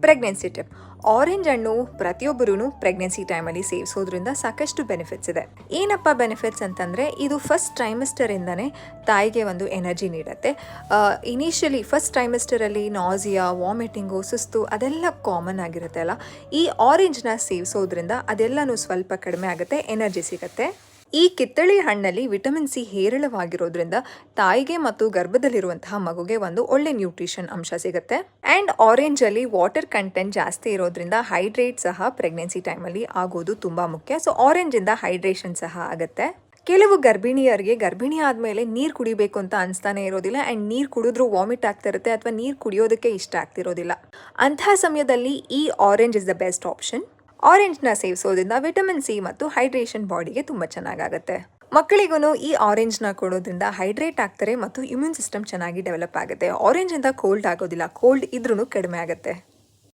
Pregnancy tip. Orange ಹಣ್ಣು ಪ್ರತಿಯೊಬ್ಬರೂ pregnancy ಟೈಮಲ್ಲಿ ಸೇವಿಸೋದ್ರಿಂದ ಸಾಕಷ್ಟು ಬೆನಿಫಿಟ್ಸ್ ಇದೆ. ಏನಪ್ಪ ಬೆನಿಫಿಟ್ಸ್ ಅಂತಂದರೆ, ಇದು ಫಸ್ಟ್ ಟ್ರೈಮಿಸ್ಟರಿಂದನೇ ತಾಯಿಗೆ ಒಂದು ಎನರ್ಜಿ ನೀಡುತ್ತೆ. ಇನಿಷಿಯಲಿ ಫಸ್ಟ್ ಟ್ರೈಮಿಸ್ಟರಲ್ಲಿ ನಾಸಿಯಾ, ವಾಮಿಟಿಂಗು, ಸುಸ್ತು ಅದೆಲ್ಲ ಕಾಮನ್ ಆಗಿರುತ್ತೆ ಅಲ್ಲ. ಈ ಆರೆಂಜ್ನ ಸೇವಿಸೋದ್ರಿಂದ ಅದೆಲ್ಲನೂ ಸ್ವಲ್ಪ ಕಡಿಮೆ ಆಗುತ್ತೆ, ಎನರ್ಜಿ ಸಿಗುತ್ತೆ. ಈ ಕಿತ್ತಳೆ ಹಣ್ಣಲ್ಲಿ ವಿಟಮಿನ್ ಸಿ ಹೇರಳವಾಗಿರೋದ್ರಿಂದ ತಾಯಿಗೆ ಮತ್ತು ಗರ್ಭದಲ್ಲಿರುವಂತಹ ಮಗುಗೆ ಒಂದು ಒಳ್ಳೆ ನ್ಯೂಟ್ರಿಷನ್ ಅಂಶ ಸಿಗುತ್ತೆ. ಆ್ಯಂಡ್ ಆರೆಂಜಲ್ಲಿ ವಾಟರ್ ಕಂಟೆಂಟ್ ಜಾಸ್ತಿ ಇರೋದ್ರಿಂದ ಹೈಡ್ರೇಟ್ ಸಹ ಪ್ರೆಗ್ನೆನ್ಸಿ ಟೈಮಲ್ಲಿ ಆಗೋದು ತುಂಬ ಮುಖ್ಯ. ಸೊ ಆರೆಂಜಿಂದ ಹೈಡ್ರೇಷನ್ ಸಹ ಆಗುತ್ತೆ. ಕೆಲವು ಗರ್ಭಿಣಿಯರಿಗೆ ಗರ್ಭಿಣಿ ಆದಮೇಲೆ ನೀರು ಕುಡಿಬೇಕು ಅಂತ ಅನಿಸ್ತಾನೆ ಇರೋದಿಲ್ಲ, ಆ್ಯಂಡ್ ನೀರು ಕುಡಿದ್ರೂ ವಾಮಿಟ್ ಆಗ್ತಾ ಇರುತ್ತೆ ಅಥವಾ ನೀರು ಕುಡಿಯೋದಕ್ಕೆ ಇಷ್ಟ ಆಗ್ತಿರೋದಿಲ್ಲ. ಅಂತಹ ಸಮಯದಲ್ಲಿ ಈ orange is the best option. ಆರೆಂಜ್ನ ಸೇವಿಸೋದ್ರಿಂದ ವಿಟಮಿನ್ ಸಿ ಮತ್ತು ಹೈಡ್ರೇಷನ್ ಬಾಡಿಗೆ ತುಂಬ ಚೆನ್ನಾಗಾಗುತ್ತೆ. ಮಕ್ಕಳಿಗೂ ಈ ಆರೆಂಜ್ನ ಕೊಡೋದ್ರಿಂದ ಹೈಡ್ರೇಟ್ ಆಗ್ತಾರೆ ಮತ್ತು ಇಮ್ಯೂನ್ ಸಿಸ್ಟಮ್ ಚೆನ್ನಾಗಿ ಡೆವಲಪ್ ಆಗುತ್ತೆ. ಆರೆಂಜಿಂದ ಕೋಲ್ಡ್ ಆಗೋದಿಲ್ಲ, ಕೋಲ್ಡ್ ಇದ್ರೂ ಕಡಿಮೆ ಆಗುತ್ತೆ.